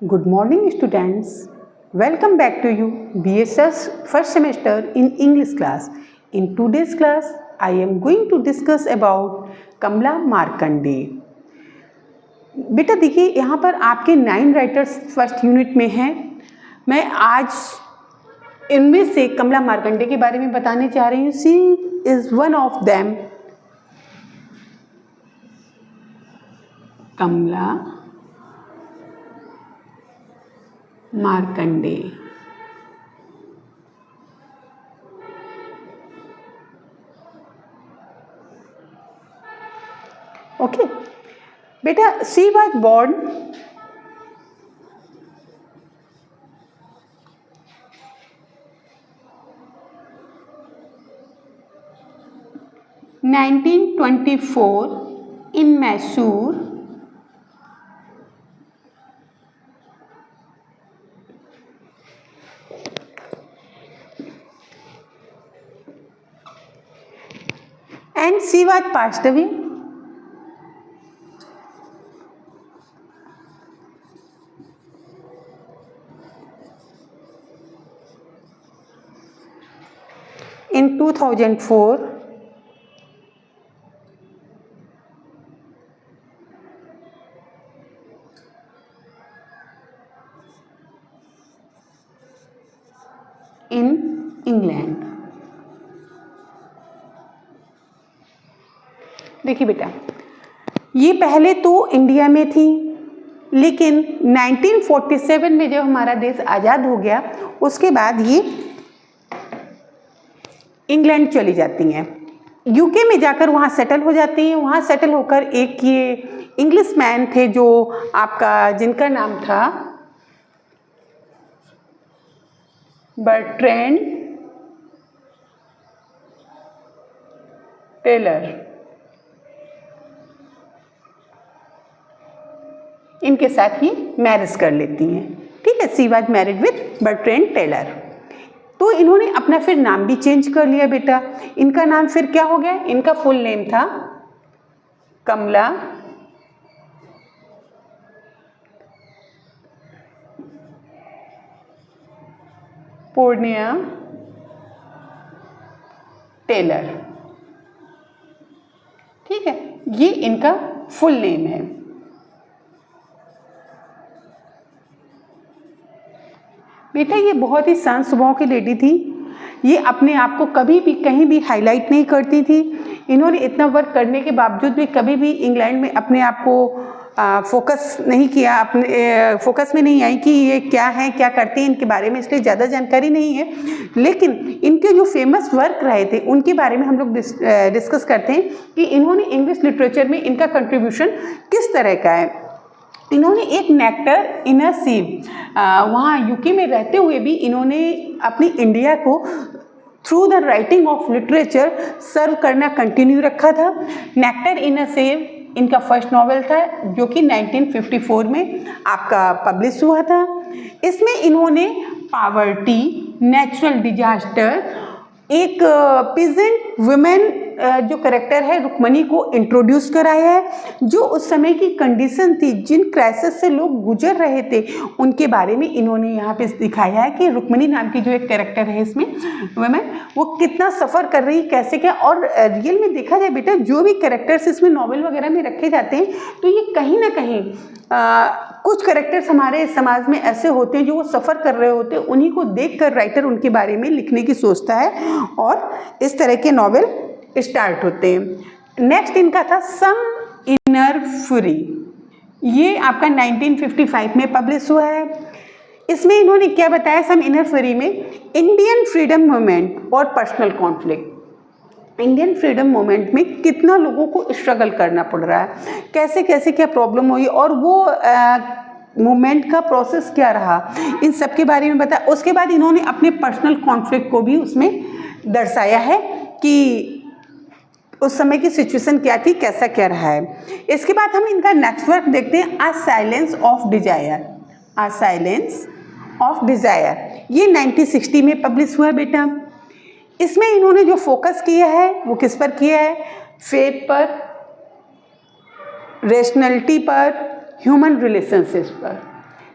Good morning, students. Welcome back to you, BSS first semester in English class. In today's class, I am going to discuss about कमला मार्कंडे. बेटा देखिए, यहाँ पर आपके 9 writers first unit में हैं. मैं आज इनमें से कमला मार्कंडे के बारे में बताने चाह रही हूँ. She is one of them. Kamala Markandaya. Okay बेटा, she was born (1924) in Mysore. And she was passed away in 2004 in England. देखिए बेटा, ये पहले तो इंडिया में थी, लेकिन 1947 में जब हमारा देश आज़ाद हो गया उसके बाद ये इंग्लैंड चली जाती हैं. यूके में जाकर वहाँ सेटल हो जाती हैं. वहाँ सेटल होकर एक ये इंग्लिश मैन थे जो आपका जिनका नाम था बर्ट्रैंड टेलर. इनके साथ ही मैरिज कर लेती हैं. ठीक है, she was married with Bertrand Taylor. तो इन्होंने अपना फिर नाम भी चेंज कर लिया बेटा. इनका नाम फिर क्या हो गया? इनका फुल नेम था कमला पूर्णिया टेलर. ठीक है, ये इनका फुल नेम है. बेटा ये बहुत ही शांत स्वभाव की लेडी थी. ये अपने आप को कभी भी कहीं भी हाईलाइट नहीं करती थी. इन्होंने इतना वर्क करने के बावजूद भी कभी भी इंग्लैंड में अपने आप को फोकस नहीं किया. अपने फोकस में नहीं आई कि ये क्या है, क्या करते हैं, इनके बारे में इसलिए ज़्यादा जानकारी नहीं है. लेकिन इनके जो फेमस वर्क रहे थे उनके बारे में हम लोग डिस्कस करते हैं कि इन्होंने इंग्लिश लिटरेचर में इनका कंट्रीब्यूशन किस तरह का है. इन्होंने एक नेक्टर इन अ सीव, वहाँ यूके में रहते हुए भी इन्होंने अपनी इंडिया को through the writing of literature serve करना कंटिन्यू रखा था. नेक्टर इन अ सीव इनका फर्स्ट नॉवेल था जो कि 1954 में आपका पब्लिश हुआ था. इसमें इन्होंने पावर्टी, नेचुरल डिजास्टर, एक पीजेंट वुमेन जो करेक्टर है रुक्मणी को इंट्रोड्यूस कराया है, जो उस समय की कंडीशन थी, जिन क्राइसिस से लोग गुजर रहे थे उनके बारे में इन्होंने यहाँ पे दिखाया है कि रुक्मणी नाम की जो एक करेक्टर है इसमें वुमेन, वो कितना सफ़र कर रही, कैसे क्या. और रियल में देखा जाए बेटा, जो भी करेक्टर्स इसमें नॉवेल वगैरह में रखे जाते हैं तो ये कहीं ना कहीं कुछ करेक्टर्स हमारे समाज में ऐसे होते हैं जो वो सफ़र कर रहे होते हैं. उन्हीं को देखकर राइटर उनके बारे में लिखने की सोचता है और इस तरह के नॉवेल स्टार्ट होते हैं. नेक्स्ट इनका था सम इनर फ्यूरी. ये आपका 1955 में पब्लिश हुआ है. इसमें इन्होंने क्या बताया? सम इनर फ्यूरी में इंडियन फ्रीडम मूवमेंट और personal conflict. Indian freedom movement में कितना लोगों को स्ट्रगल करना पड़ रहा है, कैसे कैसे क्या प्रॉब्लम हुई और वो मूवमेंट का प्रोसेस क्या रहा, इन सब के बारे में बताया. उसके बाद इन्होंने अपने पर्सनल कॉन्फ्लिक्ट को भी उसमें दर्शाया है कि उस समय की सिचुएशन क्या थी, कैसा क्या रहा है. इसके बाद हम इनका नेक्स्ट वर्क देखते हैं, a silence of desire. A silence of desire ये 1960 में पब्लिश हुआ है बेटा. इसमें इन्होंने जो फोकस किया है वो किस पर किया है? फेथ पर, रेशनैलिटी पर, ह्यूमन रिलेशनशिप्स पर.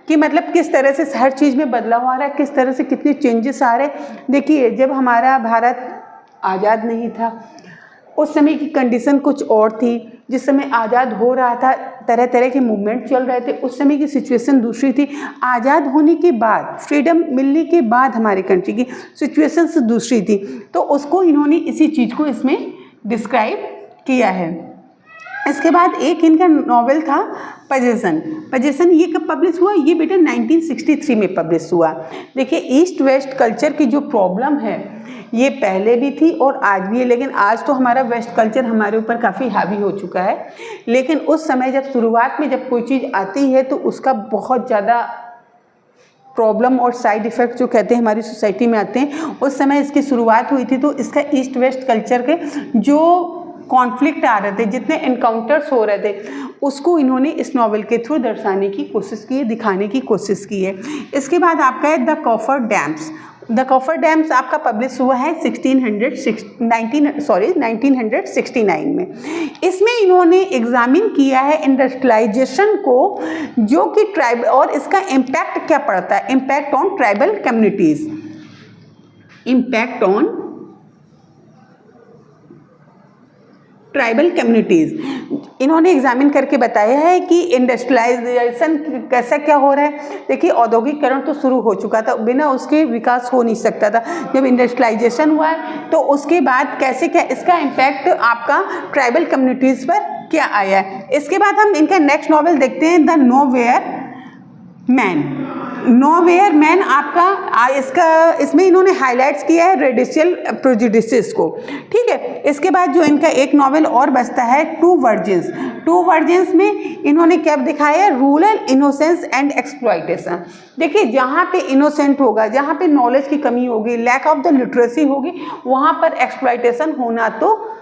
कि मतलब किस तरह से हर चीज़ में बदलाव आ रहा है, किस तरह से कितने चेंजेस आ रहे हैं। देखिए, जब हमारा भारत आज़ाद नहीं था उस समय की कंडीशन कुछ और थी, जिस समय आज़ाद हो रहा था तरह तरह के मूवमेंट चल रहे थे, उस समय की सिचुएशन दूसरी थी। आज़ाद होने के बाद, फ्रीडम मिलने के बाद हमारी कंट्री की सिचुएशंस दूसरी थी, तो उसको इन्होंने इसी चीज़ को इसमें डिस्क्राइब किया है। इसके बाद एक इनका नॉवेल था पजेशन। ये कब पब्लिश हुआ? ये बेटा 1963 में पब्लिश हुआ। देखिए, ईस्ट वेस्ट कल्चर की जो प्रॉब्लम है ये पहले भी थी और आज भी है, लेकिन आज तो हमारा वेस्ट कल्चर हमारे ऊपर काफ़ी हावी हो चुका है। लेकिन उस समय जब शुरुआत में जब कोई चीज़ आती है तो उसका बहुत ज़्यादा प्रॉब्लम और साइड इफ़ेक्ट जो कहते हैं हमारी सोसाइटी में आते हैं। उस समय इसकी शुरुआत हुई थी, तो इसका ईस्ट वेस्ट कल्चर के जो कॉन्फ्लिक्ट आ रहे थे, जितने एनकाउंटर्स हो रहे थे, उसको इन्होंने इस नॉवल के थ्रू दर्शाने की कोशिश की है, दिखाने की कोशिश की है। इसके बाद आपका है the coffer dams. The coffer dams आपका पब्लिश हुआ है 1969 में। इसमें इन्होंने एग्जामिन किया है इंडस्ट्रियलाइजेशन को, जो कि ट्राइब, और इसका इम्पैक्ट क्या पड़ता है, impact on tribal communities, impact on tribal communities. इन्होंने एग्जामिन करके बताया है कि इंडस्ट्रियलाइजेशन कैसा क्या हो रहा है। देखिए, औद्योगिकरण तो शुरू हो चुका था, बिना उसके विकास हो नहीं सकता था। जब इंडस्ट्रियलाइजेशन हुआ है तो उसके बाद कैसे क्या इसका इम्पैक्ट आपका ट्राइबल कम्युनिटीज़ पर क्या आया है। इसके बाद हम इनका नेक्स्ट नॉवल देखते हैं, the nowhere man. Nowhere man आपका इसमें इन्होंने हाईलाइट्स किया है रेडिशियल प्रेजुडिसेस को, ठीक है। इसके बाद जो इनका एक नॉवेल और बचता है, टू वर्जिन्स। टू वर्जिन्स में इन्होंने क्या दिखाया है, रूरल इनोसेंस एंड एक्सप्लॉइटेशन। देखिए, जहाँ पे इनोसेंट होगा, जहाँ पे नॉलेज की कमी होगी, लैक ऑफ द लिटरेसी होगी, वहाँ पर एक्सप्लॉइटेशन होना तो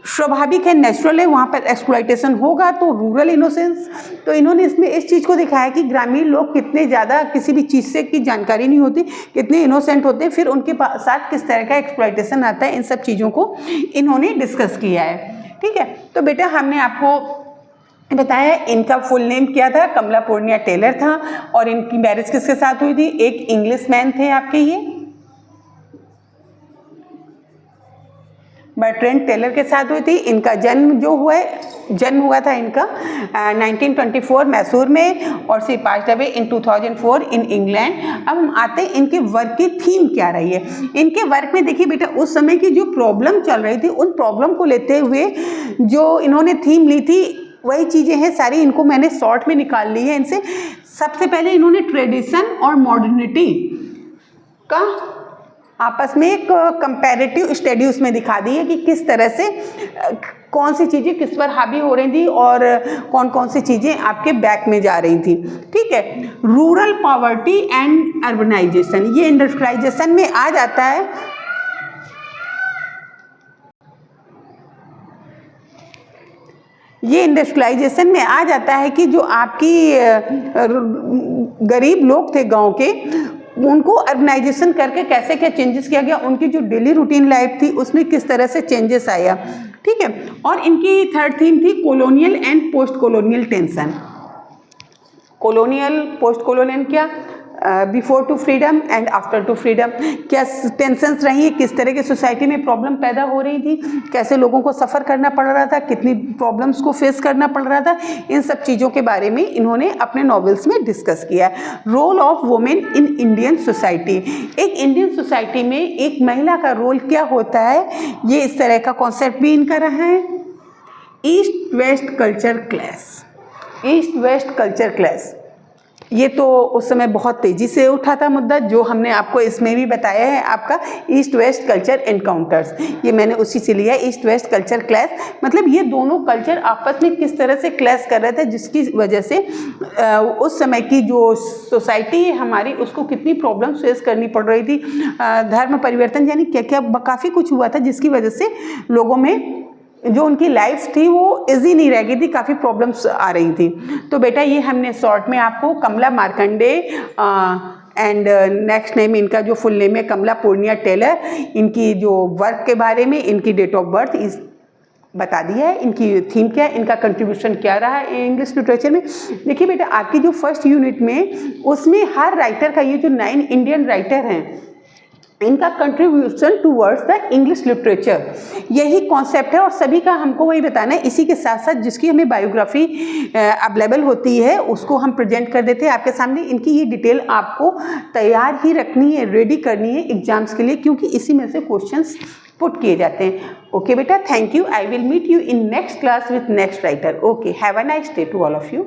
स्वाभाविक है, नेचुरल है, वहाँ पर एक्सप्लॉइटेशन होगा। तो रूरल इनोसेंस, तो इन्होंने इसमें इस चीज़ को दिखाया कि ग्रामीण लोग कितने ज़्यादा किसी भी चीज़ से की जानकारी नहीं होती, कितने इनोसेंट होते हैं, फिर उनके साथ किस तरह का एक्सप्लॉइटेशन आता है। इन सब चीज़ों को इन्होंने डिस्कस किया है, ठीक है। तो बेटा, हमने आपको बताया इनका फुल नेम क्या था, कमला पूर्णिया टेलर था, और इनकी मैरिज किसके साथ हुई थी, एक इंग्लिश मैन थे आपके, ये बर्ट्रैंड टेलर के साथ हुई थी। इनका जन्म हुआ था इनका 1924 मैसूर में, और she passed away in 2004 in England. अब हम आते हैं इनके वर्क की थीम क्या रही है। इनके वर्क में देखिए बेटा, उस समय की जो प्रॉब्लम चल रही थी, उन प्रॉब्लम को लेते हुए जो इन्होंने थीम ली थी, वही चीज़ें हैं सारी, इनको मैंने शॉर्ट में निकाल ली है इनसे। सबसे पहले इन्होंने ट्रेडिशन और मॉडर्निटी का आपस में एक कंपैरेटिव स्टडी उसमें दिखा दी है कि किस तरह से कौन सी चीज़ें किस पर हावी हो रही थी और कौन कौन सी चीज़ें आपके बैक में जा रही थी, ठीक है। रूरल पॉवर्टी एंड अर्बनाइजेशन, ये इंडस्ट्रियलाइजेशन में आ जाता है। ये इंडस्ट्रियलाइजेशन में आ जाता है कि जो आपकी गरीब लोग थे गांव के, उनको अर्बनाइजेशन करके कैसे क्या चेंजेस किया गया, उनकी जो डेली रूटीन लाइफ थी उसमें किस तरह से चेंजेस आया, ठीक है। और इनकी थर्ड थीम थी colonial and post colonial tension. Colonial, post colonial क्या, before to freedom and after to freedom, क्या टेंशन्स रही, किस तरह की सोसाइटी में प्रॉब्लम पैदा हो रही थी, कैसे लोगों को सफ़र करना पड़ रहा था, कितनी प्रॉब्लम्स को फेस करना पड़ रहा था। इन सब चीज़ों के बारे में इन्होंने अपने नॉवेल्स में डिस्कस किया। Role of women in Indian society, एक इंडियन सोसाइटी में एक महिला का रोल क्या होता है, ये इस तरह का कॉन्सेप्ट भी इनका रहा है। East west culture clash, east west culture clash, ये तो उस समय बहुत तेज़ी से उठा था मुद्दा, जो हमने आपको इसमें भी बताया है, आपका ईस्ट वेस्ट कल्चर एनकाउंटर्स, ये मैंने उसी से लिया। ईस्ट वेस्ट कल्चर क्लैश मतलब ये दोनों कल्चर आपस में किस तरह से क्लैश कर रहे थे, जिसकी वजह से उस समय की जो सोसाइटी है हमारी, उसको कितनी प्रॉब्लम्स फेस करनी पड़ रही थी। धर्म परिवर्तन यानी क्या क्या काफ़ी कुछ हुआ था, जिसकी वजह से लोगों में जो उनकी लाइफ थी वो इजी नहीं रह गई थी, काफ़ी प्रॉब्लम्स आ रही थी। तो बेटा, ये हमने शॉर्ट में आपको कमला मार्कंडे एंड नेक्स्ट नेम इनका जो फुल नेम है कमला पूर्णिया टेलर, इनकी जो वर्क के बारे में, इनकी डेट ऑफ बर्थ, इस बता दिया है, इनकी थीम क्या है, इनका कंट्रीब्यूशन क्या रहा है इंग्लिश लिटरेचर में। देखिए बेटा, आपकी जो फर्स्ट यूनिट में उसमें हर राइटर का, ये जो 9 इंडियन राइटर हैं, इनका contribution towards the English literature, यही कॉन्सेप्ट है और सभी का हमको वही बताना है। इसी के साथ साथ जिसकी हमें बायोग्राफी अवेलेबल होती है उसको हम प्रेजेंट कर देते हैं आपके सामने। इनकी ये डिटेल आपको तैयार ही रखनी है, रेडी करनी है एग्जाम्स के लिए, क्योंकि इसी में से क्वेश्चंस पुट किए जाते हैं। ओके बेटा, thank you. I will meet you in next class with next writer. Okay, have a nice day to all of you.